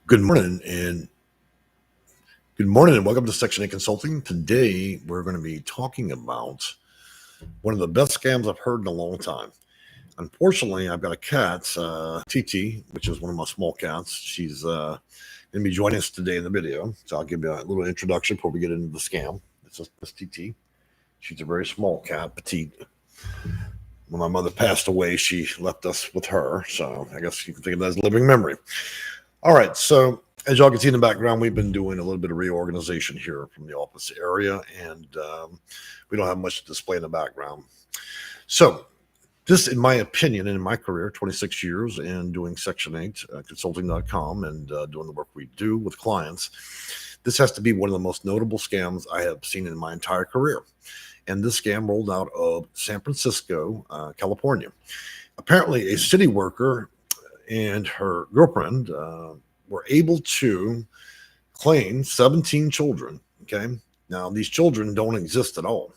Good morning and good morning and welcome to Section 8 Consulting. Today we're going to be talking about one of the best scams I've heard in a long time. Unfortunately, I've got a cat, TT, which is one of my small cats. She's going to be joining us today in the video. So I'll give you a little introduction before we get into the scam. This is TT. She's a very small cat, petite. When my mother passed away, she left us with her. So I guess you can think of that as a living memory. All right, so as y'all can see in the background, we've been doing a little bit of reorganization here from the office area, and we don't have much to display in the background. So this, in my opinion, in my career, 26 years and doing Section 8, consulting.com, and doing the work we do with clients, this has to be one of the most notable scams I have seen in my entire career. And this scam rolled out of San Francisco, California. Apparently, a city worker and her girlfriend were able to claim 17 children. Okay. Now, these children don't exist at all.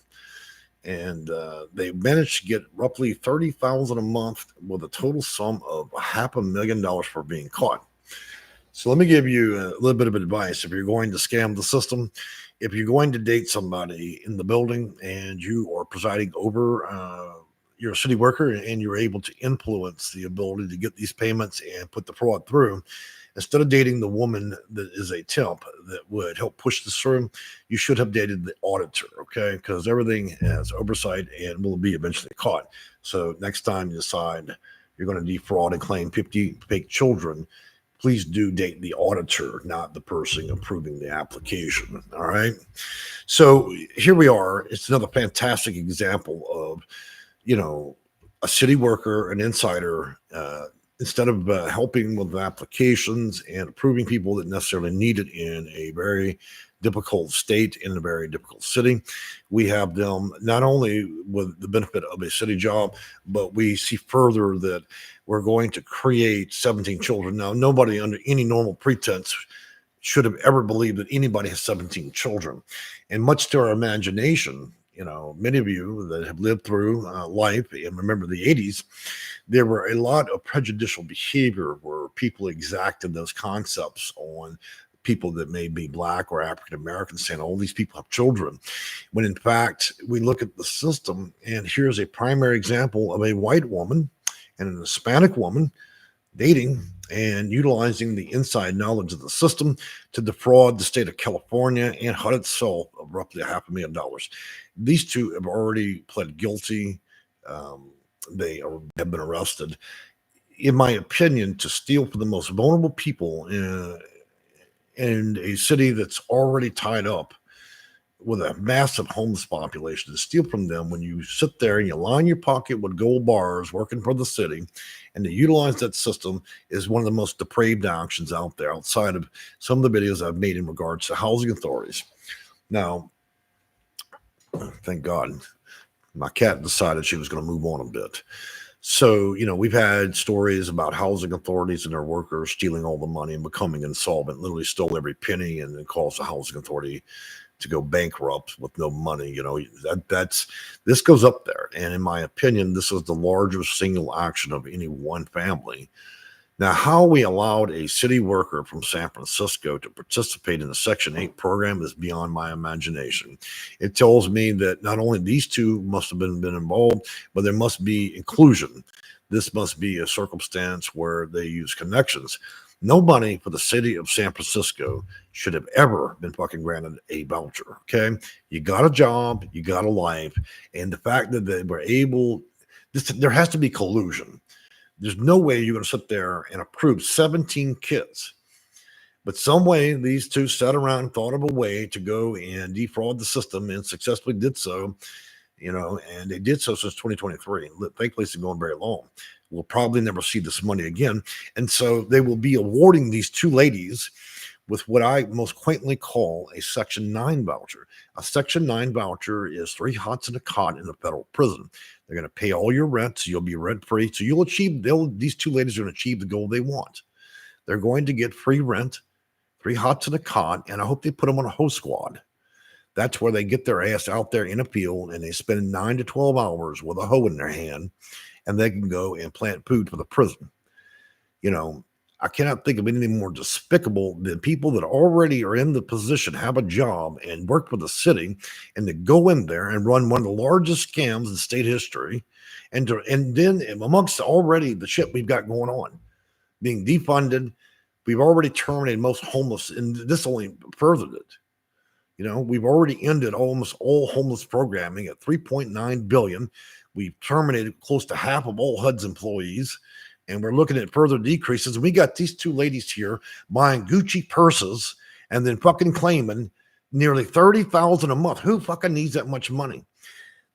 And they managed to get roughly $30,000 a month with a total sum of $500,000 for being caught. So let me give you a little bit of advice. If you're going to scam the system, if you're going to date somebody in the building and you are presiding over you're a city worker and you're able to influence the ability to get these payments and put the fraud through, instead of dating the woman that is a temp that would help push this through, you should have dated the auditor, okay? Because everything has oversight and will be eventually caught. So next time you decide you're going to defraud and claim 50 fake children, please do date the auditor, not the person approving the application, all right? So here we are. It's another fantastic example of a city worker, an insider, instead of helping with applications and approving people that necessarily need it in a very difficult state, in a very difficult city, we have them not only with the benefit of a city job, but we see further that we're going to create 17 children. Now, nobody under any normal pretense should have ever believed that anybody has 17 children. And much to our imagination, many of you that have lived through life and remember the 80s, there were a lot of prejudicial behavior where people exacted those concepts on people that may be Black or African American, saying all these people have children, when in fact we look at the system and here's a primary example of a white woman and an Hispanic woman dating and utilizing the inside knowledge of the system to defraud the state of California and HUD itself of roughly $500,000. These two have already pled guilty. They have been arrested, in my opinion, to steal from the most vulnerable people in a city that's already tied up with a massive homeless population, to steal from them when you sit there and you line your pocket with gold bars working for the city, and to utilize that system is one of the most depraved actions out there outside of some of the videos I've made in regards to housing authorities. Now, thank God, my cat decided she was going to move on a bit. So, we've had stories about housing authorities and their workers stealing all the money and becoming insolvent, literally stole every penny and then caused the housing authority to go bankrupt with no money. This goes up there. And in my opinion, this is the largest single action of any one family. Now, how we allowed a city worker from San Francisco to participate in the Section 8 program is beyond my imagination. It tells me that not only these two must have been involved, but there must be inclusion. This must be a circumstance where they use connections. Nobody for the city of San Francisco should have ever been fucking granted a voucher, okay? You got a job, you got a life, and the fact that they were able, there has to be collusion. There's no way you're going to sit there and approve 17 kids. But some way these two sat around and thought of a way to go and defraud the system and successfully did so, and they did so since 2023. Thankfully, it's been going very long. We'll probably never see this money again. And so they will be awarding these two ladies with what I most quaintly call a Section 9 voucher. A Section 9 voucher is 3 hots and a cot in a federal prison. They're going to pay all your rent, so you'll be rent-free. So these two ladies are going to achieve the goal they want. They're going to get free rent, 3 hots and a cot, and I hope they put them on a host squad. That's where they get their ass out there in a field and they spend 9 to 12 hours with a hoe in their hand, and they can go and plant food for the prison. I cannot think of anything more despicable than people that already are in the position, have a job, and work for the city, and to go in there and run one of the largest scams in state history, and then amongst already the shit we've got going on, being defunded, we've already terminated most homeless, and this only furthered it. We've already ended almost all homeless programming at 3.9 billion. We've terminated close to half of all HUD's employees, and we're looking at further decreases. We got these two ladies here buying Gucci purses and then fucking claiming nearly $30,000 a month. Who fucking needs that much money?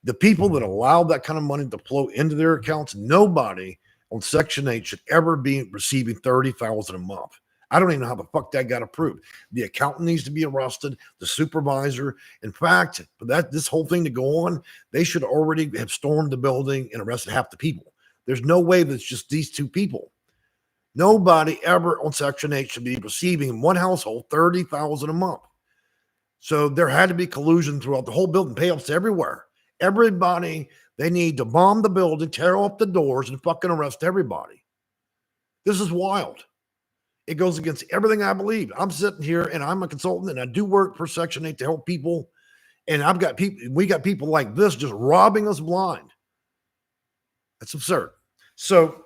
The people that allow that kind of money to flow into their accounts, nobody on Section 8 should ever be receiving $30,000 a month. I don't even know how the fuck that got approved. The accountant needs to be arrested, the supervisor. In fact, for this whole thing to go on, they should already have stormed the building and arrested half the people. There's no way that's just these two people. Nobody ever on Section 8 should be receiving in one household $30,000 a month. So there had to be collusion throughout the whole building, payoffs everywhere. Everybody, they need to bomb the building, tear off the doors, and fucking arrest everybody. This is wild. It goes against everything I believe. I'm sitting here and I'm a consultant and I do work for Section 8 to help people. And we got people like this just robbing us blind. That's absurd. So,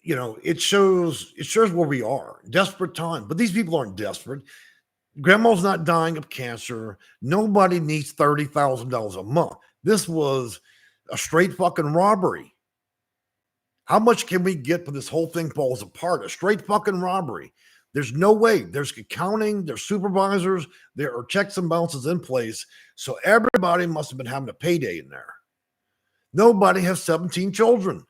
it shows where we are. Desperate time. But these people aren't desperate. Grandma's not dying of cancer. Nobody needs $30,000 a month. This was a straight fucking robbery. How much can we get when this whole thing falls apart? A straight fucking robbery. There's no way. There's accounting, there's supervisors, there are checks and balances in place. So everybody must have been having a payday in there. Nobody has 17 children.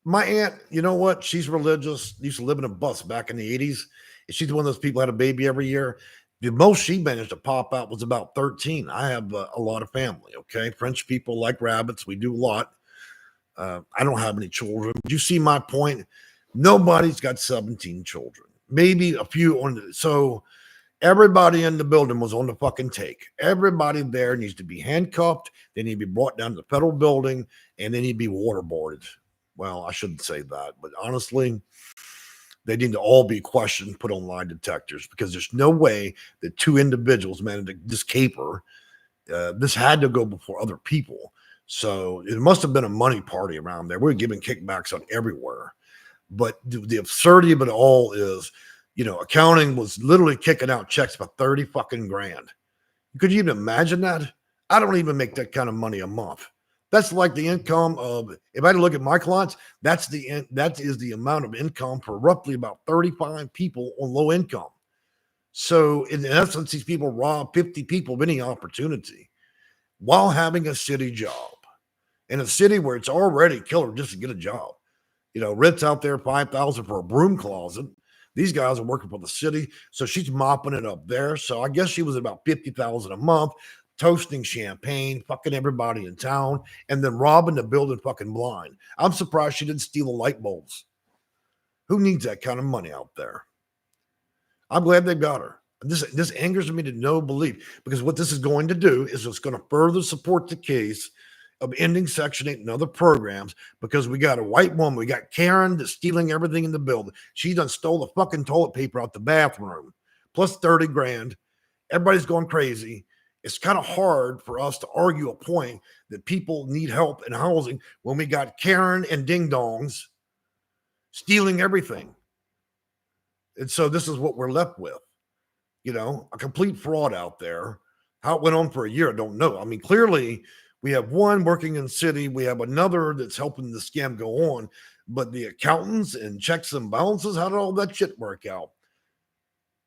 My aunt, you know what? She's religious. Used to live in a bus back in the 80s. And she's one of those people who had a baby every year. The most she managed to pop out was about 13. I have a lot of family, okay? French people like rabbits. We do a lot. I don't have any children. Do you see my point? Nobody's got 17 children. Maybe a few so everybody in the building was on the fucking take. Everybody there needs to be handcuffed. They need to be brought down to the federal building, and they need to be waterboarded. Well, I shouldn't say that, but honestly, they need to all be questioned, put on lie detectors, because there's no way that two individuals managed this caper. This had to go before other people. So it must have been a money party around there. We're giving kickbacks on everywhere. But the absurdity of it all is, accounting was literally kicking out checks for 30 fucking grand. Could you even imagine that? I don't even make that kind of money a month. That's like the income of, if I had to look at my clients, that is the amount of income for roughly about 35 people on low income. So in essence, these people rob 50 people of any opportunity while having a city job. In a city where it's already killer just to get a job. Rent's out there $5,000 for a broom closet. These guys are working for the city, so she's mopping it up there. So I guess she was about $50,000 a month, toasting champagne, fucking everybody in town, and then robbing the building fucking blind. I'm surprised she didn't steal the light bulbs. Who needs that kind of money out there? I'm glad they got her. This angers me to no belief, because what this is going to do is it's going to further support the case of ending Section 8 and other programs, because we got a white woman. We got Karen that's stealing everything in the building. She done stole the fucking toilet paper out the bathroom, plus 30 grand. Everybody's going crazy. It's kind of hard for us to argue a point that people need help in housing when we got Karen and ding dongs stealing everything. And so this is what we're left with. A complete fraud out there. How it went on for a year, I don't know. I mean, clearly we have one working in the city. We have another that's helping the scam go on. But the accountants and checks and balances, how did all that shit work out?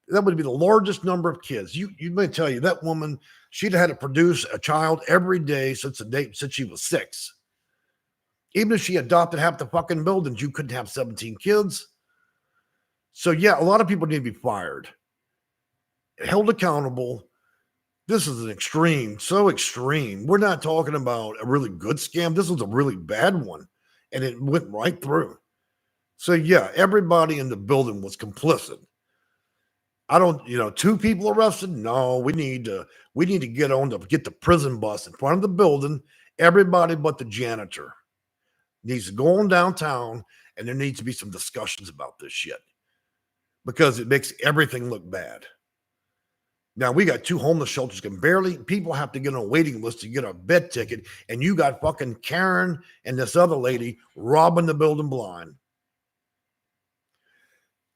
That would be the largest number of kids. You may tell you that woman, she'd had to produce a child every day since she was 6. Even if she adopted half the fucking buildings, you couldn't have 17 kids. So yeah, a lot of people need to be fired, held accountable. This is an extreme, so extreme. We're not talking about a really good scam. This was a really bad one, and it went right through. So yeah, everybody in the building was complicit. I don't, 2 people arrested. No, we need to get the prison bus in front of the building. Everybody but the janitor. needs to go on downtown, and there needs to be some discussions about this shit because it makes everything look bad. Now we got 2 homeless shelters people have to get on a waiting list to get a bed ticket, and you got fucking Karen and this other lady robbing the building blind.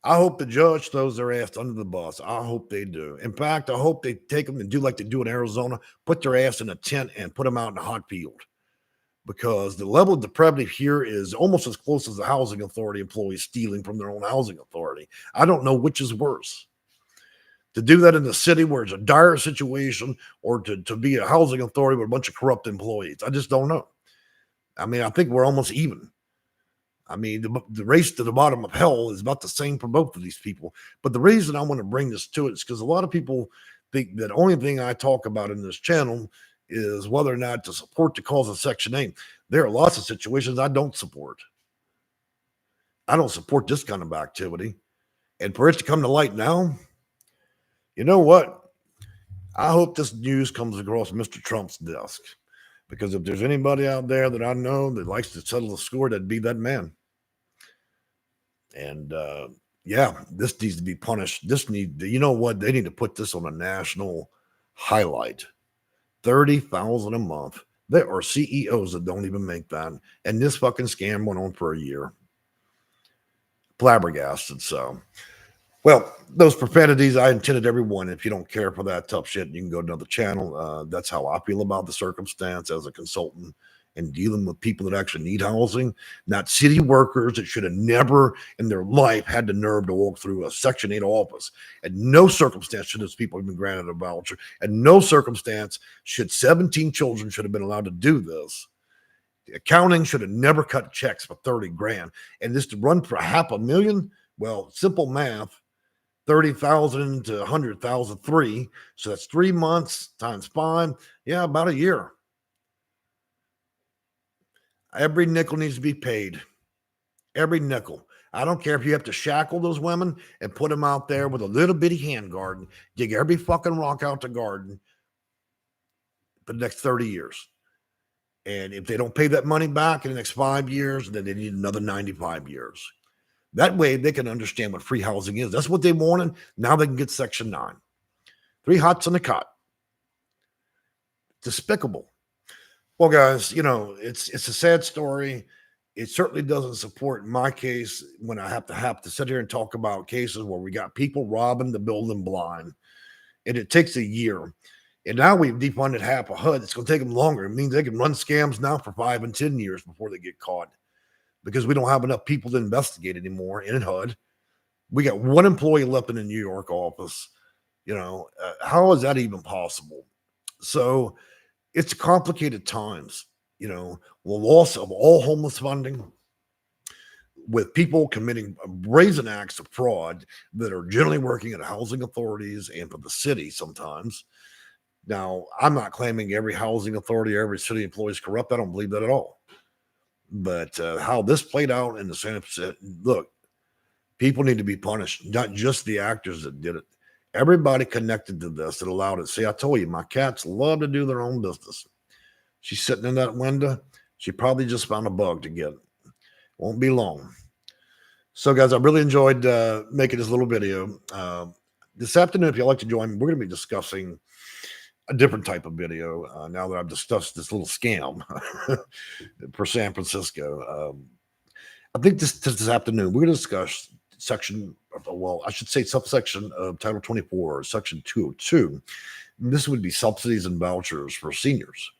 I hope the judge throws their ass under the bus. I hope they do. In fact, I hope they take them and do like they do in Arizona, put their ass in a tent and put them out in a hot field. Because the level of depravity here is almost as close as the housing authority employees stealing from their own housing authority. I don't know which is worse. To do that in the city where it's a dire situation, or to be a housing authority with a bunch of corrupt employees. I just don't know. I mean, I think we're almost even. I mean, the race to the bottom of hell is about the same for both of these people. But the reason I want to bring this to it is because a lot of people think that the only thing I talk about in this channel is whether or not to support the cause of Section 8. There are lots of situations I don't support. I don't support this kind of activity. And for it to come to light now, you know what? I hope this news comes across Mr. Trump's desk, because if there's anybody out there that I know that likes to settle the score, that'd be that man. And yeah, this needs to be punished. You know what? They need to put this on a national highlight. $30,000 a month. There are CEOs that don't even make that. And this fucking scam went on for a year. Flabbergasted. So, well, those profanities, I intended every one. If you don't care for that tough shit, you can go to another channel. That's how I feel about the circumstance as a consultant and dealing with people that actually need housing, not city workers that should have never in their life had the nerve to walk through a Section 8 office. And no circumstance should those people have been granted a voucher. And no circumstance should 17 children should have been allowed to do this. The accounting should have never cut checks for 30 grand. And this to run for $500,000, well, simple math, 30,000 to 100,000, 3. So that's 3 months times 5. Yeah, about a year. Every nickel needs to be paid. Every nickel. I don't care if you have to shackle those women and put them out there with a little bitty hand garden, dig every fucking rock out the garden for the next 30 years. And if they don't pay that money back in the next 5 years, then they need another 95 years. That way they can understand what free housing is. That's what they wanted. Now they can get Section 9. 3 hots in a cot. Despicable. Well, guys, you know, it's a sad story. It certainly doesn't support my case when I have to sit here and talk about cases where we got people robbing the building blind. And it takes a year. And now we've defunded half a HUD. It's going to take them longer. It means they can run scams now for 5 and 10 years before they get caught, because we don't have enough people to investigate anymore in HUD. We got 1 employee left in the New York office. You know, how is that even possible? So it's complicated times, you know, the loss of all homeless funding, with people committing brazen acts of fraud that are generally working at housing authorities and for the city sometimes. Now, I'm not claiming every housing authority or every city employee is corrupt. I don't believe that at all. But how this played out in the sense that, look, people need to be punished, not just the actors that did it. Everybody connected to this that allowed it. See, I told you, my cats love to do their own business. She's sitting in that window. She probably just found a bug to get. Won't be long. So, guys, I really enjoyed making this little video. This afternoon, if you'd like to join me, we're going to be discussing a different type of video now that I've discussed this little scam for San Francisco. I think this afternoon, we're going to discuss subsection of Title 24, Section 202. And this would be subsidies and vouchers for seniors.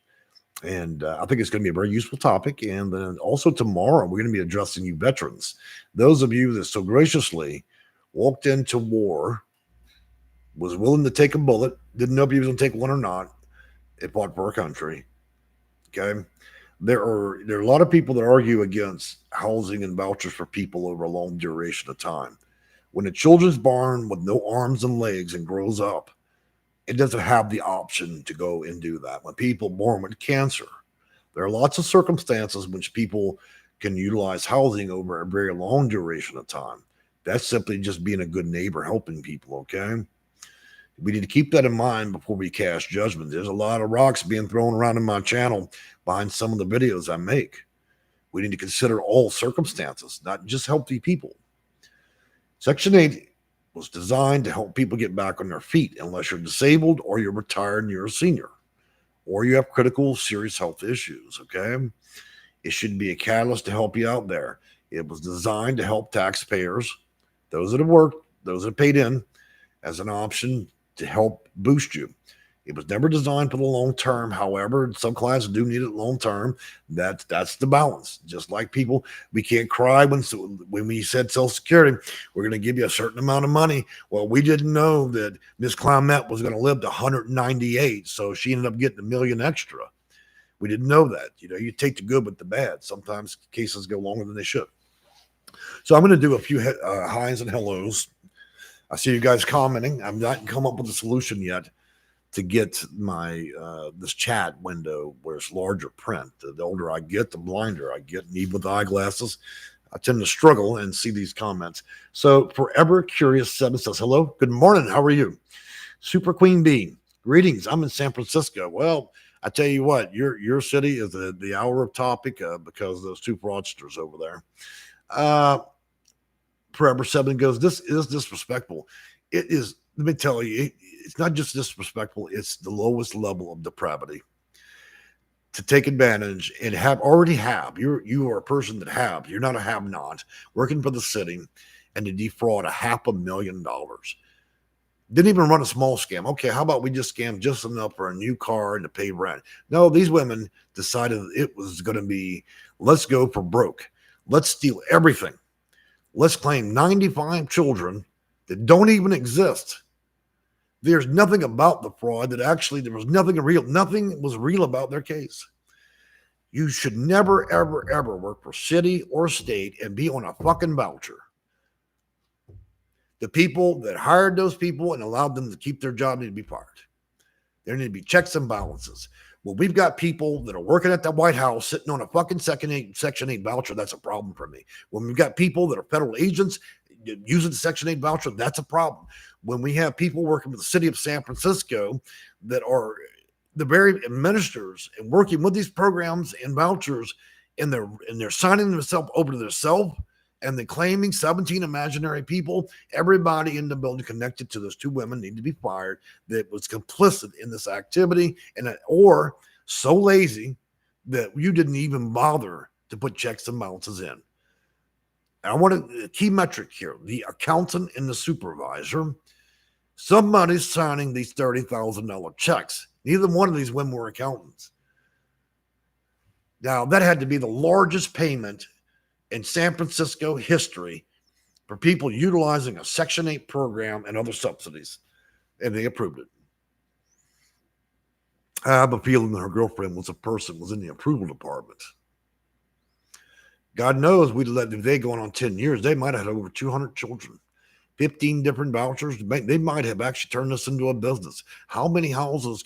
And I think it's going to be a very useful topic. And then also tomorrow, we're going to be addressing you veterans. Those of you that so graciously walked into war, was willing to take a bullet, didn't know if he was going to take one or not, it fought for our country. Okay. There are a lot of people that argue against housing and vouchers for people over a long duration of time. When a children's born with no arms and legs and grows up, it doesn't have the option to go and do that. When people born with cancer, there are lots of circumstances in which people can utilize housing over a very long duration of time. That's simply just being a good neighbor, helping people, okay? We need to keep that in mind before we cast judgment. There's a lot of rocks being thrown around in my channel behind some of the videos I make. We need to consider all circumstances, not just healthy people. Section 8 was designed to help people get back on their feet unless you're disabled or you're retired and you're a senior or you have critical, serious health issues, okay? It should be a catalyst to help you out there. It was designed to help taxpayers, those that have worked, those that have paid in, as an option to help boost you. It was never designed for the long term. However, some clients do need it long term. That's the balance. Just like people, we can't cry when we said Social Security, we're going to give you a certain amount of money. Well, we didn't know that Miss Climette was going to live to 198, so she ended up getting $1 million extra. We didn't know that. You take the good with the bad. Sometimes cases go longer than they should. So I'm going to do a few highs and hellos. I see you guys commenting. I've not come up with a solution yet to get my this chat window where it's larger print. The older I get, the blinder I get. And even with eyeglasses, I tend to struggle and see these comments. So Forever Curious 7 says, hello, good morning. How are you? Super Queen Bee, greetings. I'm in San Francisco. Well, I tell you what, your city is the hour of topic because of those two fraudsters over there. Forever 7 goes, this is disrespectful. It is, let me tell you, it's not just disrespectful, it's the lowest level of depravity. To take advantage and you are a person that you're not a have-not, working for the city, and to defraud $500,000. Didn't even run a small scam. Okay, how about we just scam just enough for a new car and to pay rent? No, these women decided it was going to be, let's go for broke. Let's steal everything. Let's claim 95 children that don't even exist. There's nothing about the fraud that actually, there was nothing was real about their case. You should never, ever, ever work for city or state and be on a fucking voucher. The people that hired those people and allowed them to keep their job need to be fired. There need to be checks and balances. Well, we've got people that are working at the White House sitting on a fucking Section 8 voucher. That's a problem for me. When we've got people that are federal agents using the Section 8 voucher, that's a problem. When we have people working with the city of San Francisco that are the very ministers and working with these programs and vouchers, and they're signing themselves over to themselves, and they're claiming 17 imaginary people, everybody in the building connected to those two women need to be fired that was complicit in this activity or so lazy that you didn't even bother to put checks and balances in. And I want a key metric here, the accountant and the supervisor. Somebody's signing these $30,000 checks. Neither one of these women were accountants. Now, that had to be the largest payment in San Francisco history for people utilizing a Section 8 program and other subsidies, and they approved it. I have a feeling that her girlfriend was in the approval department. God knows if they going on 10 years, they might have had over 200 children, 15 different vouchers. They might have actually turned this into a business. How many vouchers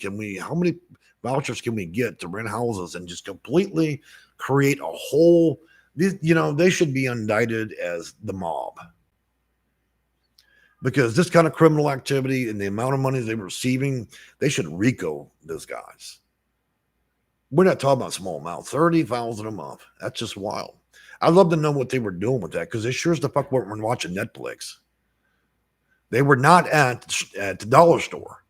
can we get to rent houses and just completely create a whole, they should be indicted as the mob. Because this kind of criminal activity and the amount of money they were receiving, they should RICO those guys. We're not talking about small amounts, $30,000 a month. That's just wild. I'd love to know what they were doing with that, because they sure as the fuck weren't watching Netflix. They were not at the dollar store.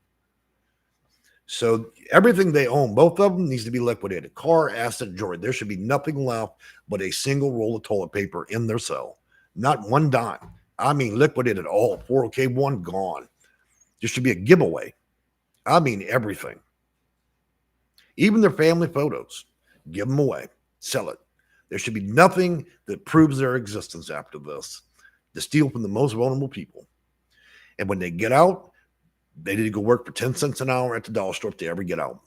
So everything they own, both of them, needs to be liquidated. Car, asset, jewelry. There should be nothing left but a single roll of toilet paper in their cell. Not one dime. I mean, liquidated all. 401k1 gone. There should be a giveaway. I mean, everything. Even their family photos. Give them away. Sell it. There should be nothing that proves their existence after this to steal from the most vulnerable people. And when they get out, they need to go work for 10 cents an hour at the dollar store if they ever get out.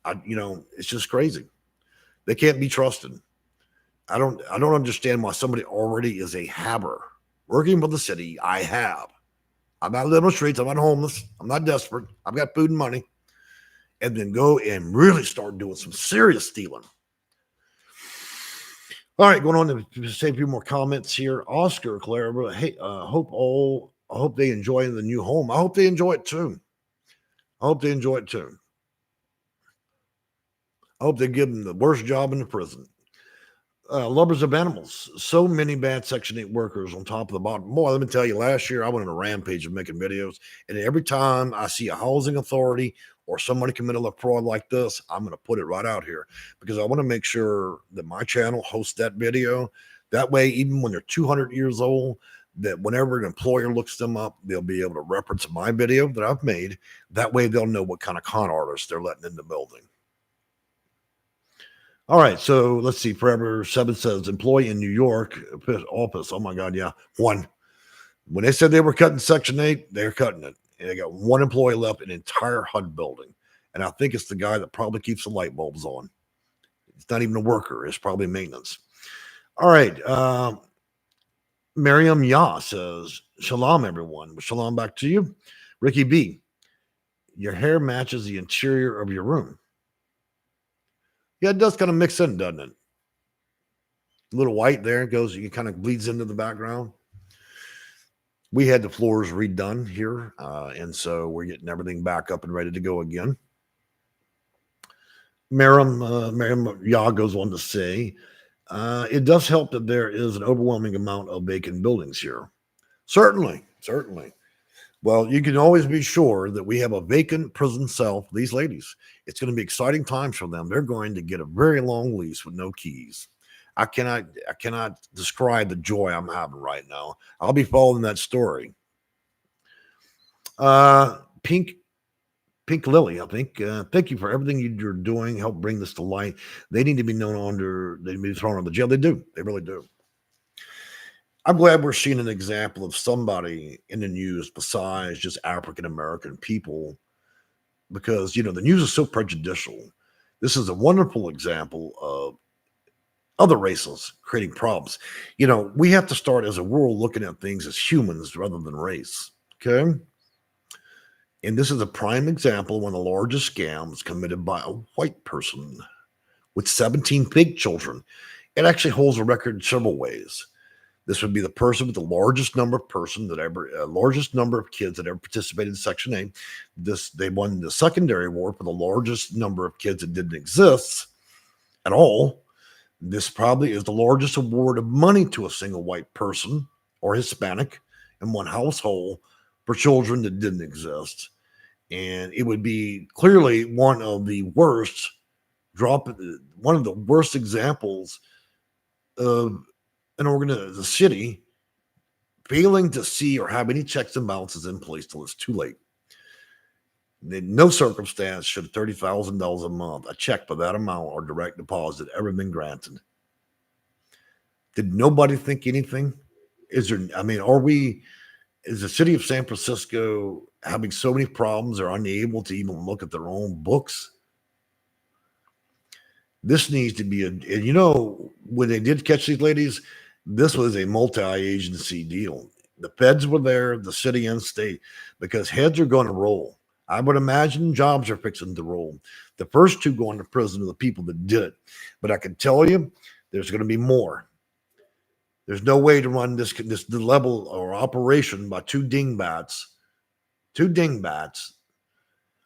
It's just crazy. They can't be trusted. I don't understand why somebody already is a haver. Working for the city, I'm not living on the streets. I'm not homeless. I'm not desperate. I've got food and money. And then go and really start doing some serious stealing. All right, going on to say a few more comments here. Oscar Clara, hey, I hope they enjoy the new home. I hope they enjoy it too. I hope they give them the worst job in the prison. Lovers of animals. So many bad Section 8 workers on top of the bottom. Boy, let me tell you, last year I went on a rampage of making videos. And every time I see a housing authority or somebody committed a fraud like this, I'm going to put it right out here because I want to make sure that my channel hosts that video. That way, even when they're 200 years old, that whenever an employer looks them up, they'll be able to reference my video that I've made. That way, they'll know what kind of con artists they're letting in the building. All right, so let's see. Forever 7 says employee in New York office. Oh my God, yeah, one. When they said they were cutting Section 8, they're cutting it. And they got one employee left in an entire HUD building. And I think it's the guy that probably keeps the light bulbs on. It's not even a worker. It's probably maintenance. All right. Miriam Yah says, Shalom, everyone. Shalom back to you. Ricky B, your hair matches the interior of your room. Yeah, it does kind of mix in, doesn't it? A little white there. It goes, it kind of bleeds into the background. We had the floors redone here, and so we're getting everything back up and ready to go again. Miriam Yah goes on to say, it does help that there is an overwhelming amount of vacant buildings here. Certainly. Well, you can always be sure that we have a vacant prison cell for these ladies. It's going to be exciting times for them. They're going to get a very long lease with no keys. I cannot describe the joy I'm having right now. I'll be following that story. Pink Lily, I think. Thank you for everything you're doing. Help bring this to light. They need to be they need to be thrown in the jail. They do. They really do. I'm glad we're seeing an example of somebody in the news besides just African-American people, because, the news is so prejudicial. This is a wonderful example of other races creating problems. We have to start as a world looking at things as humans rather than race. Okay. And this is a prime example of one of the largest scams committed by a white person with 17 fake children. It actually holds a record in several ways. This would be the person with the largest number of largest number of kids that ever participated in Section 8. They won the secondary award for the largest number of kids that didn't exist at all. This probably is the largest award of money to a single white person or Hispanic in one household for children that didn't exist. And it would be clearly one of the worst examples of a city failing to see or have any checks and balances in place till it's too late. In no circumstance should $30,000 a month, a check for that amount or direct deposit ever been granted. Did nobody think anything? Is the city of San Francisco having so many problems they're unable to even look at their own books? This needs to be when they did catch these ladies, this was a multi-agency deal. The feds were there, the city and state, because heads are going to roll. I would imagine jobs are fixing to roll. The first two going to prison are the people that did it. But I can tell you, there's going to be more. There's no way to run this level or operation by two dingbats,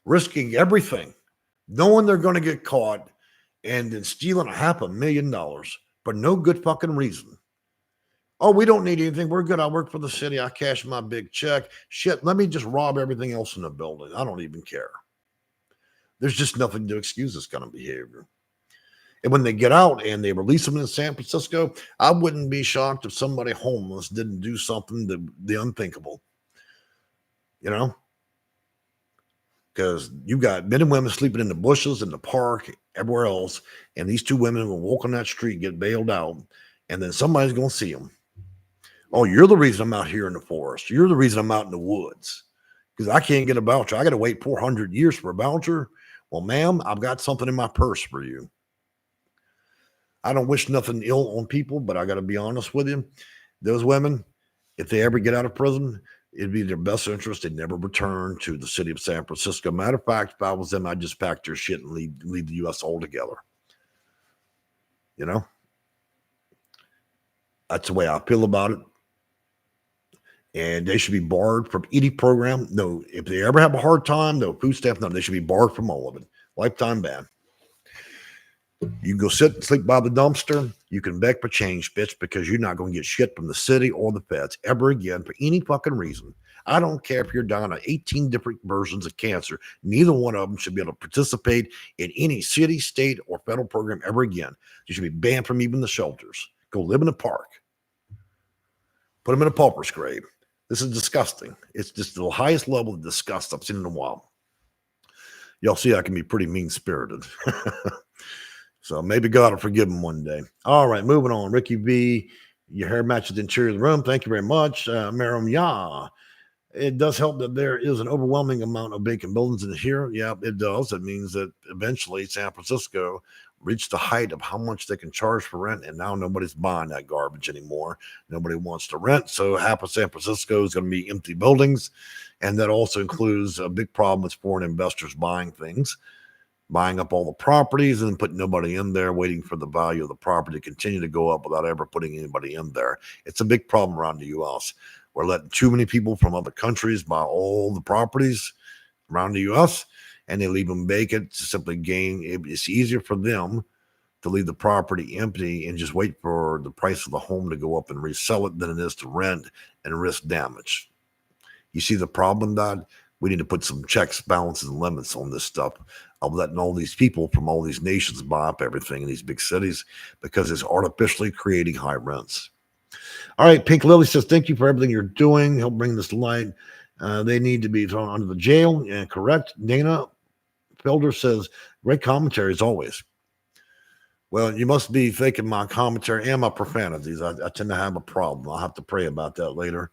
risking everything, knowing they're going to get caught, and then stealing $500,000 for no good fucking reason. Oh, we don't need anything. We're good. I work for the city. I cash my big check. Shit, let me just rob everything else in the building. I don't even care. There's just nothing to excuse this kind of behavior. And when they get out and they release them in San Francisco, I wouldn't be shocked if somebody homeless didn't do something the unthinkable. Because you got men and women sleeping in the bushes, in the park, everywhere else, and these two women will walk on that street, get bailed out, and then somebody's going to see them. Oh, you're the reason I'm out here in the forest. You're the reason I'm out in the woods because I can't get a voucher. I got to wait 400 years for a voucher. Well, ma'am, I've got something in my purse for you. I don't wish nothing ill on people, but I got to be honest with you. Those women, if they ever get out of prison, it'd be in their best interest. They'd never return to the city of San Francisco. Matter of fact, if I was them, I'd just pack their shit and leave the U.S. altogether. That's the way I feel about it. And they should be barred from any program. No, if they ever have a hard time, no food stamps, no, they should be barred from all of it. Lifetime ban. You can go sit and sleep by the dumpster. You can beg for change, bitch, because you're not going to get shit from the city or the feds ever again for any fucking reason. I don't care if you're dying of 18 different versions of cancer. Neither one of them should be able to participate in any city, state, or federal program ever again. You should be banned from even the shelters. Go live in a park. Put them in a pauper's grave. This is disgusting. It's just the highest level of disgust I've seen in a while. Y'all see I can be pretty mean-spirited. So maybe God will forgive him one day. All right, moving on. Ricky V, your hair matches the interior of the room. Thank you very much. Maram, yeah. It does help that there is an overwhelming amount of vacant buildings in here. Yeah, it does. It means that eventually San Francisco reached the height of how much they can charge for rent, and now nobody's buying that garbage anymore. Nobody wants to rent, so half of San Francisco is going to be empty buildings, and that also includes a big problem with foreign investors buying things, buying up all the properties and putting nobody in there, waiting for the value of the property to continue to go up without ever putting anybody in there. It's a big problem around the U.S. We're letting too many people from other countries buy all the properties around the U.S., and they leave them vacant to simply gain. It's easier for them to leave the property empty and just wait for the price of the home to go up and resell it than it is to rent and risk damage. You see the problem, Dad? We need to put some checks, balances, and limits on this stuff of letting all these people from all these nations buy up everything in these big cities because it's artificially creating high rents. All right, Pink Lily says, thank you for everything you're doing. Help bring this to light. They need to be thrown under the jail. Yeah, correct. Dana Felder says, great commentary as always. Well, you must be thinking my commentary and my profanities. I tend to have a problem. I'll have to pray about that later.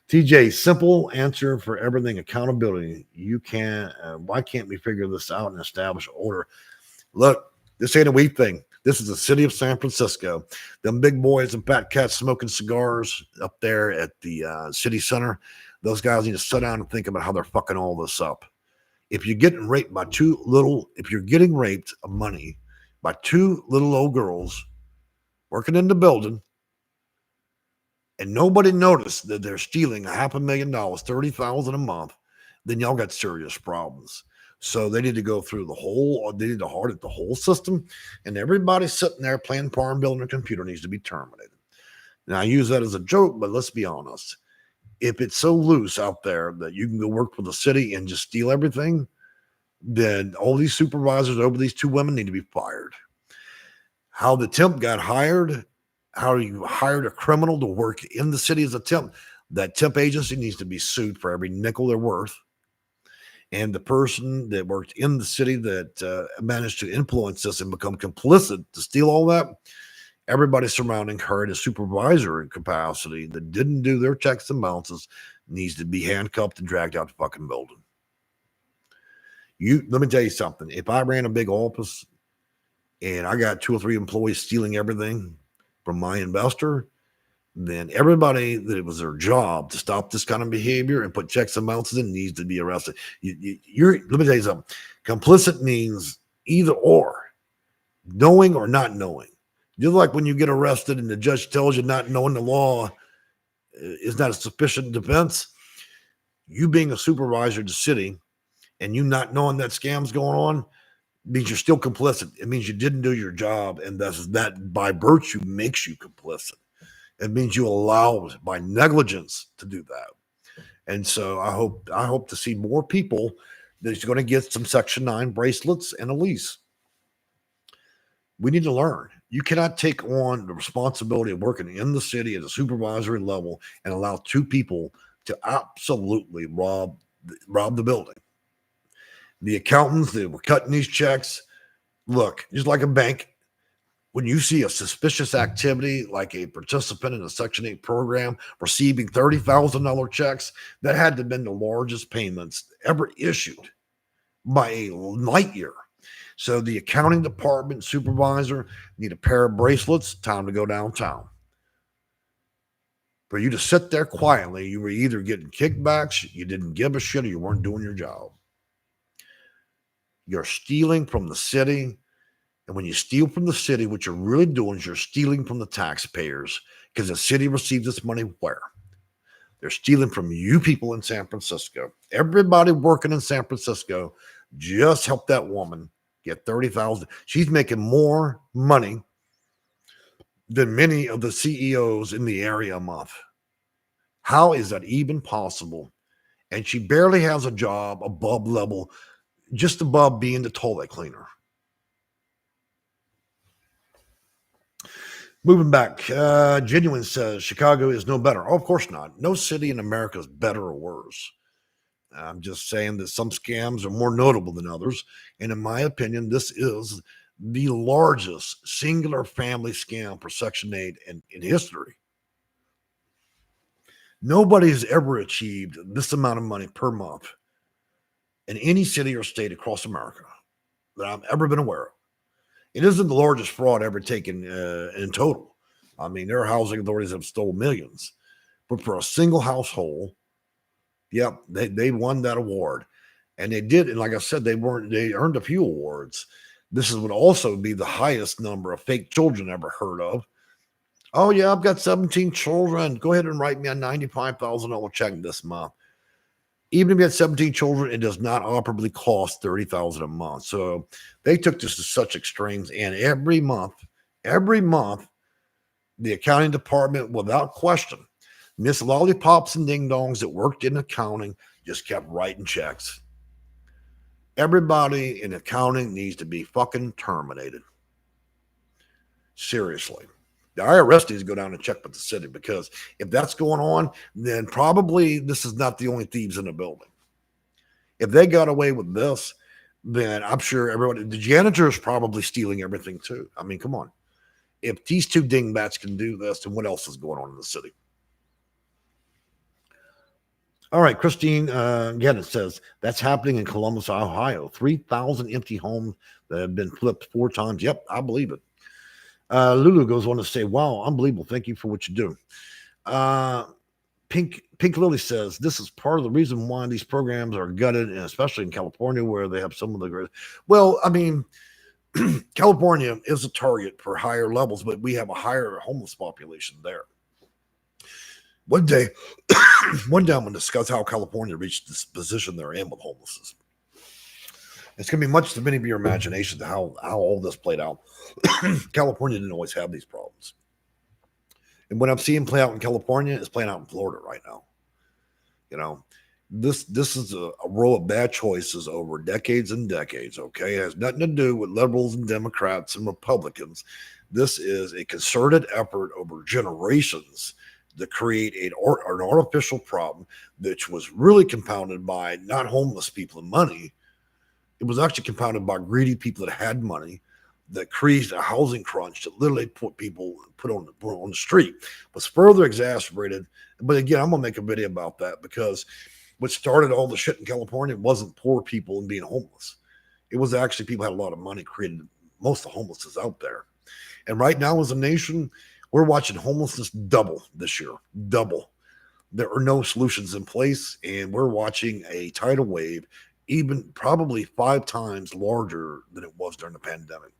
TJ, simple answer for everything, accountability. You can't, why can't we figure this out and establish order? Look, this ain't a we thing. This is the city of San Francisco. Them big boys and fat cats smoking cigars up there at the city center. Those guys need to sit down and think about how they're fucking all this up. If you're getting raped by if you're getting raped of money by two little old girls working in the building, and nobody noticed that they're stealing $500,000, $30,000 a month, then y'all got serious problems. So they need to go through they need to audit the whole system, and everybody sitting there playing farm bill on their computer needs to be terminated. Now, I use that as a joke, but let's be honest. If it's so loose out there that you can go work for the city and just steal everything, then all these supervisors over these two women need to be fired. How the temp got hired, how you hired a criminal to work in the city as a temp, that temp agency needs to be sued for every nickel they're worth. And the person that worked in the city that managed to influence this and become complicit to steal all that, everybody surrounding her in a supervisory capacity that didn't do their checks and balances needs to be handcuffed and dragged out the fucking building. Let me tell you something. If I ran a big office and I got 2 or 3 employees stealing everything from my investor, then everybody that it was their job to stop this kind of behavior and put checks and balances in needs to be arrested. Let me tell you something. Complicit means either or, knowing or not knowing. Just like when you get arrested and the judge tells you not knowing the law is not a sufficient defense, you being a supervisor of the city and you not knowing that scam's going on means you're still complicit. It means you didn't do your job, and that by virtue makes you complicit. It means you allowed by negligence to do that. And so I hope to see more people that's going to get some Section 9 bracelets and a lease. We need to learn. You cannot take on the responsibility of working in the city at a supervisory level and allow 2 people to absolutely rob the building. The accountants that were cutting these checks, look, just like a bank, when you see a suspicious activity like a participant in a Section 8 program receiving $30,000 checks, that had to have been the largest payments ever issued by a light year. So the accounting department supervisor need a pair of bracelets, time to go downtown. For you to sit there quietly, you were either getting kickbacks, you didn't give a shit, or you weren't doing your job. You're stealing from the city. And when you steal from the city, what you're really doing is you're stealing from the taxpayers, because the city receives its money where? They're stealing from you people in San Francisco. Everybody working in San Francisco just helped that woman get $30,000. She's making more money than many of the CEOs in the area a month. How is that even possible? And she barely has a job above level, just above being the toilet cleaner. Moving back, Genuine says Chicago is no better. Oh, of course not. No city in America is better or worse. I'm just saying that some scams are more notable than others. And in my opinion, this is the largest singular family scam for Section 8 in history. Nobody has ever achieved this amount of money per month in any city or state across America that I've ever been aware of. It isn't the largest fraud ever taken in total. I mean, there are housing authorities that have stolen millions. But for a single household, yep, they won that award. And they did, and like I said, they earned a few awards. This would also be the highest number of fake children ever heard of. Oh, yeah, I've got 17 children. Go ahead and write me a $95,000 check this month. Even if you had 17 children, it does not operably cost $30,000 a month. So they took this to such extremes. And every month, the accounting department, without question, Miss Lollipops and Ding Dongs that worked in accounting just kept writing checks. Everybody in accounting needs to be fucking terminated. Seriously. The IRS needs to go down and check with the city, because if that's going on, then probably this is not the only thieves in the building. If they got away with this, then I'm sure everybody, the janitor is probably stealing everything too. I mean, come on. If these two dingbats can do this, then what else is going on in the city? All right, Christine again, it says that's happening in Columbus, Ohio. 3,000 empty homes that have been flipped 4 times. Yep, I believe it. Lulu goes on to say, wow, unbelievable. Thank you for what you do. Pink Lily says, this is part of the reason why these programs are gutted, and especially in California, where they have some of the great. Well, I mean, California is a target for higher levels, but we have a higher homeless population there. One day I'm going to discuss how California reached this position they're in with homelessness. It's going to be much to many of your imagination to how all this played out. California didn't always have these problems. And what I'm seeing play out in California is playing out in Florida right now. You know, this is a row of bad choices over decades and decades, okay? It has nothing to do with liberals and Democrats and Republicans. This is a concerted effort over generations to create an artificial problem, which was really compounded by not homeless people and money. It was actually compounded by greedy people that had money, that created a housing crunch that literally put people on the street. Was further exacerbated. But again, I'm gonna make a video about that, because what started all the shit in California wasn't poor people and being homeless. It was actually people had a lot of money, created most of the homelessness out there. And right now, as a nation, we're watching homelessness double this year. Double. There are no solutions in place, and we're watching a tidal wave, even probably 5 times larger than it was during the pandemic.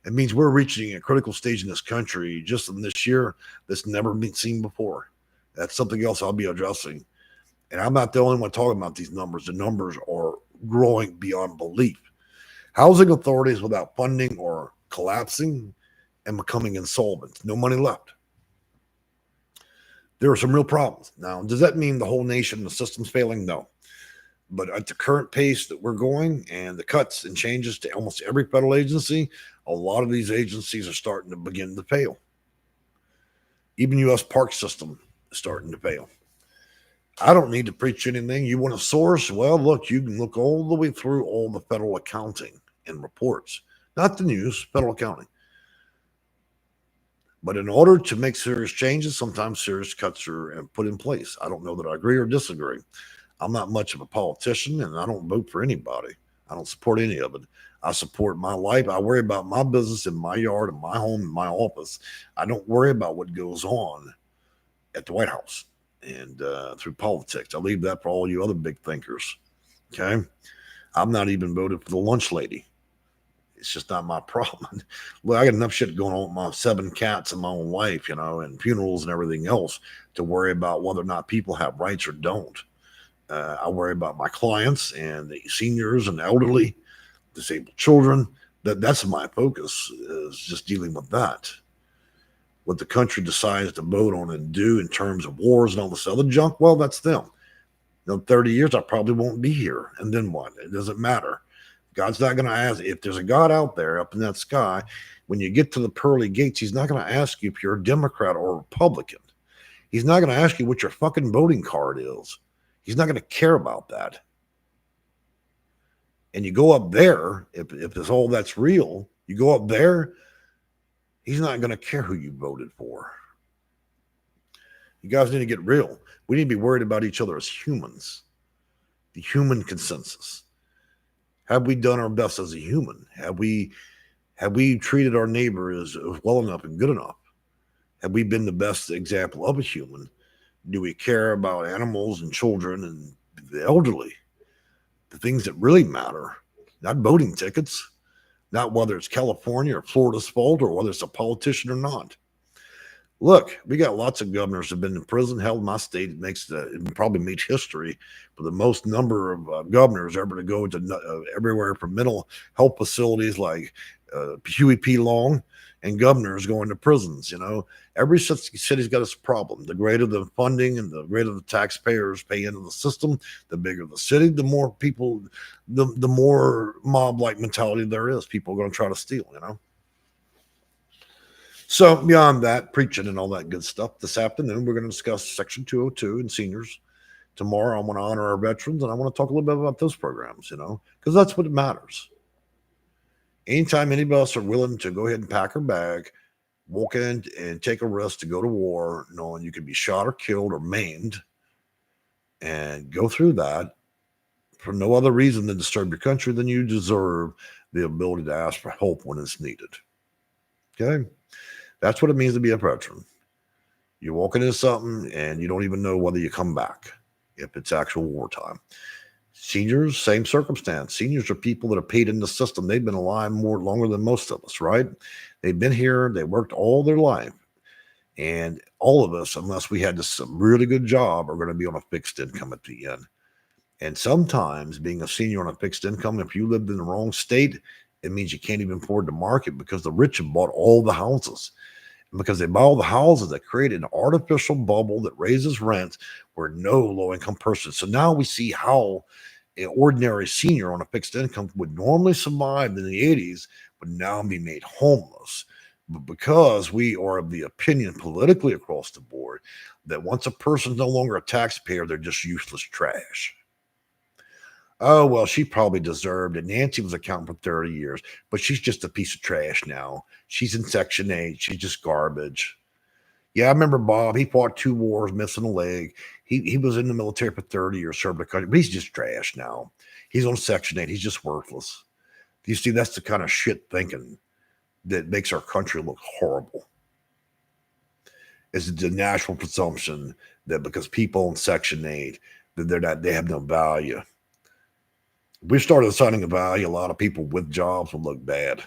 It means we're reaching a critical stage in this country just in this year that's never been seen before. That's something else I'll be addressing. And I'm not the only one talking about these numbers. The numbers are growing beyond belief. Housing authorities without funding are collapsing and becoming insolvent. No money left. There are some real problems. Now, does that mean the whole nation, the system's failing? No. But at the current pace that we're going, and the cuts and changes to almost every federal agency, a lot of these agencies are starting to begin to fail. Even U.S. park system is starting to fail. I don't need to preach anything. You want a source? Well, look, you can look all the way through all the federal accounting and reports, not the news, federal accounting. But in order to make serious changes, sometimes serious cuts are put in place. I don't know that I agree or disagree. I'm not much of a politician, and I don't vote for anybody. I don't support any of it. I support my life. I worry about my business in my yard, in my home, in my office. I don't worry about what goes on at the White House and through politics. I leave that for all you other big thinkers. Okay? I'm not even voted for the lunch lady. It's just not my problem. Well, I got enough shit going on with my 7 cats and my own life, and funerals and everything else to worry about whether or not people have rights or don't. I worry about my clients and the seniors and elderly disabled children. That's my focus, is just dealing with that. What the country decides to vote on and do in terms of wars and all this other junk, well, that's them. 30 years, I probably won't be here. And then what? It doesn't matter. God's not going to ask. If there's a God out there up in that sky, when you get to the pearly gates, he's not going to ask you if you're a Democrat or a Republican. He's not going to ask you what your fucking voting card is. He's not going to care about that. And you go up there, if this all that's real, you go up there, he's not going to care who you voted for. You guys need to get real. We need to be worried about each other as humans. The human consensus. Have we done our best as a human? Have we treated our neighbor as well enough and good enough? Have we been the best example of a human? Do we care about animals and children and the elderly? The things that really matter, not voting tickets, not whether it's California or Florida's fault or whether it's a politician or not. Look, we got lots of governors that have been in prison. Hell, my state it probably makes history for the most number of governors ever to go to everywhere from mental health facilities like Huey P. Long and governors going to prisons. Every city's got its problem. The greater the funding and the greater the taxpayers pay into the system, the bigger the city, the more people, the more mob-like mentality there is. People are going to try to steal, So beyond that, preaching and all that good stuff, this afternoon we're going to discuss Section 202 and seniors. Tomorrow I want to honor our veterans, and I want to talk a little bit about those programs, because that's what matters. Anytime any of us are willing to go ahead and pack our bag, walk in and take a risk to go to war, knowing you could be shot or killed or maimed, and go through that for no other reason than to serve your country, then you deserve the ability to ask for help when it's needed. Okay? That's what it means to be a veteran. You're walking into something and you don't even know whether you come back if it's actual wartime. Seniors, same circumstance. Seniors are people that are paid in the system. They've been alive longer than most of us, right? They've been here. They worked all their life. And all of us, unless we had this really good job, are going to be on a fixed income at the end. And sometimes being a senior on a fixed income, if you lived in the wrong state, it means you can't even afford the market because the rich have bought all the houses. And because they buy all the houses, that create an artificial bubble that raises rents where no low-income person. So now we see how an ordinary senior on a fixed income would normally survive in the 80s would now be made homeless. But because we are of the opinion politically across the board that once a person's no longer a taxpayer, they're just useless trash. Oh, well, she probably deserved it. Nancy was accounting for 30 years, but she's just a piece of trash now. She's in Section 8. She's just garbage. Yeah, I remember Bob. He fought 2 wars, missing a leg. He was in the military for 30 years, served the country, but he's just trash now. He's on Section 8. He's just worthless. You see, that's the kind of shit thinking that makes our country look horrible. It's the natural presumption that because people in Section 8, that they have no value. If we started assigning a value, a lot of people with jobs would look bad.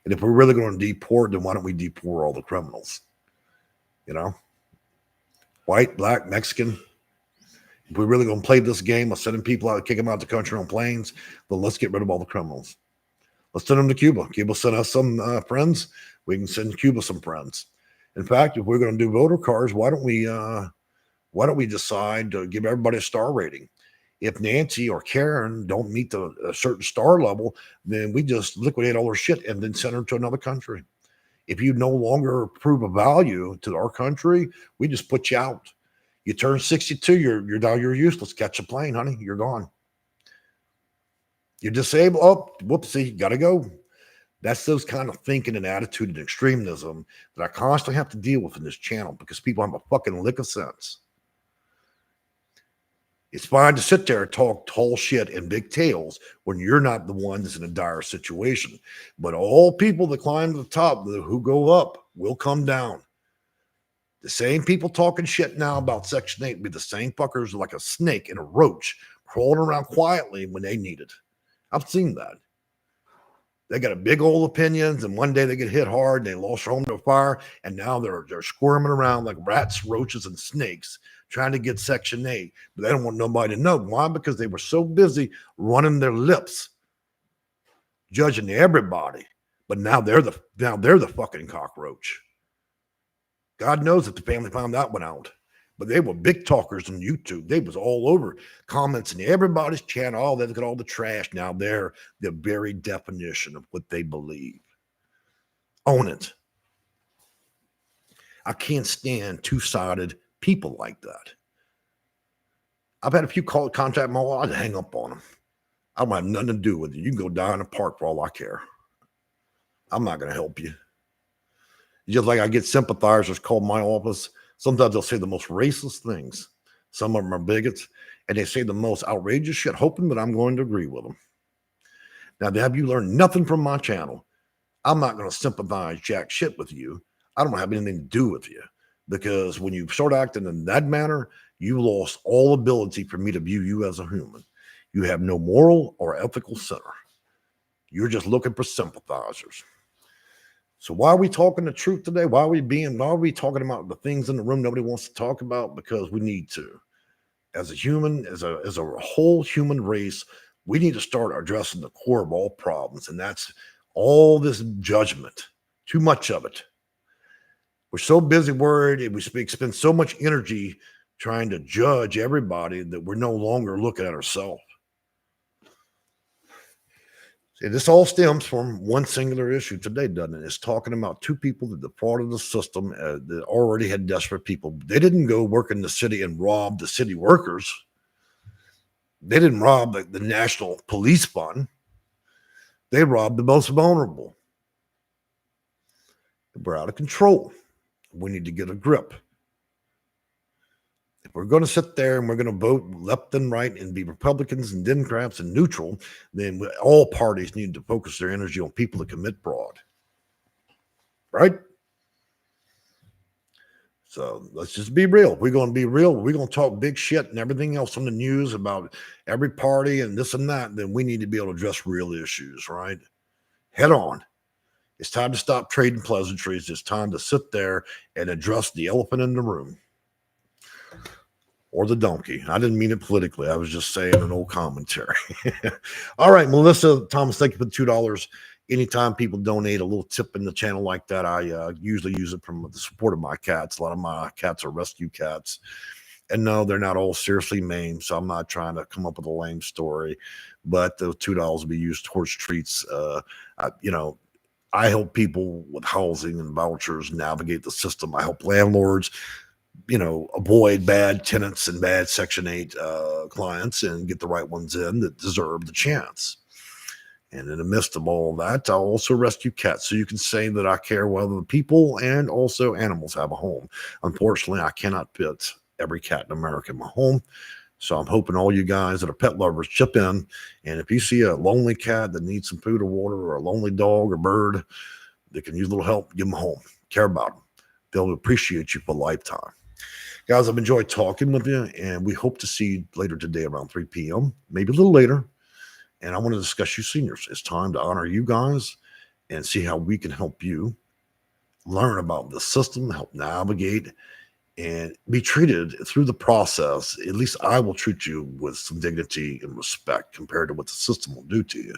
And if we're really going to deport, then why don't we deport all the criminals? White, black, Mexican. If we're really going to play this game of sending people out, kick them out of the country on planes, then let's get rid of all the criminals. Let's send them to Cuba. Cuba sent us some friends. We can send Cuba some friends. In fact, if we're going to do voter cards, why don't we decide to give everybody a star rating? If Nancy or Karen don't meet a certain star level, then we just liquidate all their shit and then send her to another country. If you no longer prove a value to our country, we just put you out. You turn 62, you're useless. Catch a plane, honey. You're gone. You're disabled. Oh, whoopsie, gotta go. That's those kind of thinking and attitude and extremism that I constantly have to deal with in this channel because people have a fucking lick of sense. It's fine to sit there and talk tall shit and big tales when you're not the one that's in a dire situation. But all people that climb to the top, who go up, will come down. The same people talking shit now about Section 8 be the same fuckers like a snake and a roach crawling around quietly when they need it. I've seen that. They got a big old opinions, and one day they get hit hard, they lost their home to a fire, and now they're squirming around like rats, roaches, and snakes trying to get Section 8, but they don't want nobody to know. Why? Because they were so busy running their lips judging everybody. But now they're the fucking cockroach. God knows that the family found that one out. But they were big talkers on YouTube. They was all over comments in everybody's channel. Oh, they look at all the trash. Now they're the very definition of what they believe. Own it. I can't stand two-sided people like that. I've had a few contact my wife. I hang up on them. I don't have nothing to do with you. You can go die in a park for all I care. I'm not going to help you. Just like I get sympathizers call my office. Sometimes they'll say the most racist things. Some of them are bigots, and they say the most outrageous shit, hoping that I'm going to agree with them. Now, have you learned nothing from my channel? I'm not going to sympathize jack shit with you. I don't have anything to do with you, because when you start acting in that manner, you lost all ability for me to view you as a human. You have no moral or ethical center. You're just looking for sympathizers. So why are we talking the truth today? Why are we talking about the things in the room nobody wants to talk about? Because we need to. As a human, as a whole human race, we need to start addressing the core of all problems, and that's all this judgment. Too much of it. We're so busy worried, and we spend so much energy trying to judge everybody that we're no longer looking at ourselves. And this all stems from one singular issue today, doesn't it? It's talking about two people that defrauded the system that already had desperate people. They didn't go work in the city and rob the city workers. They didn't rob the National Police Fund. They robbed the most vulnerable. We're out of control. We need to get a grip. If we're going to sit there and we're going to vote left and right and be Republicans and Democrats and neutral, then all parties need to focus their energy on people that commit fraud. Right? So let's just be real. We're going to be real. We're going to talk big shit and everything else on the news about every party and this and that. Then we need to be able to address real issues, right? Head on. It's time to stop trading pleasantries. It's time to sit there and address the elephant in the room. Or the donkey. I didn't mean it politically. I was just saying an old commentary. All right, Melissa Thomas, thank you for the $2. Anytime people donate a little tip in the channel like that, I usually use it from the support of my cats. A lot of my cats are rescue cats. And no, they're not all seriously maimed, so I'm not trying to come up with a lame story. But the $2 will be used towards treats. I help people with housing and vouchers navigate the system. I help landlords avoid bad tenants and bad Section 8 clients and get the right ones in that deserve the chance. And in the midst of all that, I'll also rescue cats. So you can say that I care whether the people and also animals have a home. Unfortunately, I cannot fit every cat in America in my home. So I'm hoping all you guys that are pet lovers chip in. And if you see a lonely cat that needs some food or water, or a lonely dog or bird that can use a little help, give them a home. Care about them. They'll appreciate you for a lifetime. Guys, I've enjoyed talking with you, and we hope to see you later today around 3 p.m., maybe a little later. And I want to discuss you seniors. It's time to honor you guys and see how we can help you learn about the system, help navigate, and be treated through the process. At least I will treat you with some dignity and respect compared to what the system will do to you.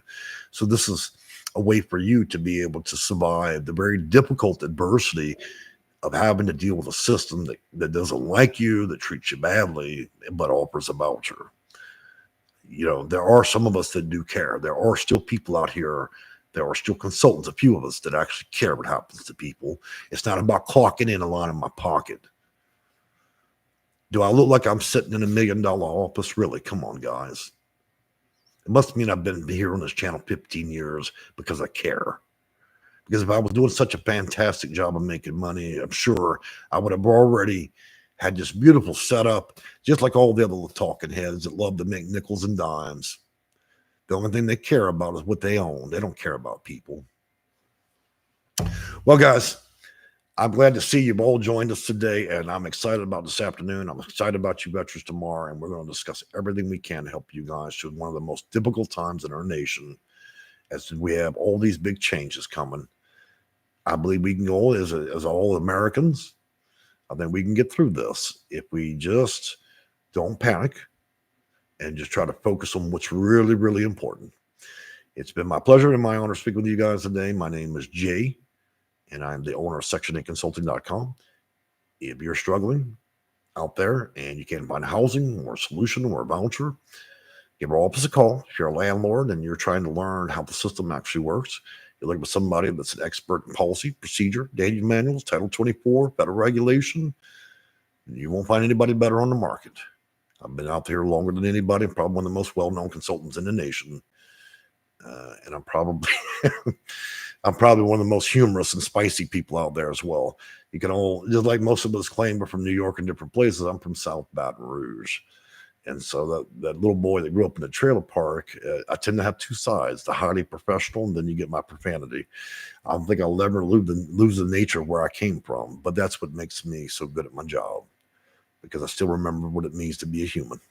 So this is a way for you to be able to survive the very difficult adversity of having to deal with a system that doesn't like you, that treats you badly, but offers a voucher. There are some of us that do care. There are still people out here. There are still consultants, a few of us that actually care what happens to people. It's not about clocking in a line in my pocket. Do I look like I'm sitting in $1 million office? Really? Come on, guys. It must mean I've been here on this channel 15 years because I care. Because if I was doing such a fantastic job of making money, I'm sure I would have already had this beautiful setup, just like all the other talking heads that love to make nickels and dimes. The only thing they care about is what they own. They don't care about people. Well, guys, I'm glad to see you've all joined us today, and I'm excited about this afternoon. I'm excited about you veterans tomorrow, and we're going to discuss everything we can to help you guys through one of the most difficult times in our nation as we have all these big changes coming. I believe we can go as all Americans. I think we can get through this if we just don't panic and just try to focus on what's really, really important. It's been my pleasure and my honor to speak with you guys today. My name is Jay, and I'm the owner of Section8Consulting.com. If you're struggling out there and you can't find housing or a solution or a voucher, give our office a call. If you're a landlord and you're trying to learn how the system actually works, you're looking for somebody that's an expert in policy, procedure, data manuals, Title 24, federal regulation. You won't find anybody better on the market. I've been out there longer than anybody. I'm probably one of the most well-known consultants in the nation. And I'm probably one of the most humorous and spicy people out there as well. You can all, just like most of us claim we're from New York and different places, I'm from South Baton Rouge. And so that little boy that grew up in the trailer park, I tend to have two sides, the highly professional, and then you get my profanity. I don't think I'll ever lose the nature of where I came from, but that's what makes me so good at my job, because I still remember what it means to be a human.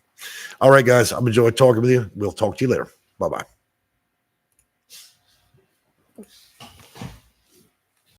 All right, guys, I've enjoyed talking with you. We'll talk to you later. Bye-bye.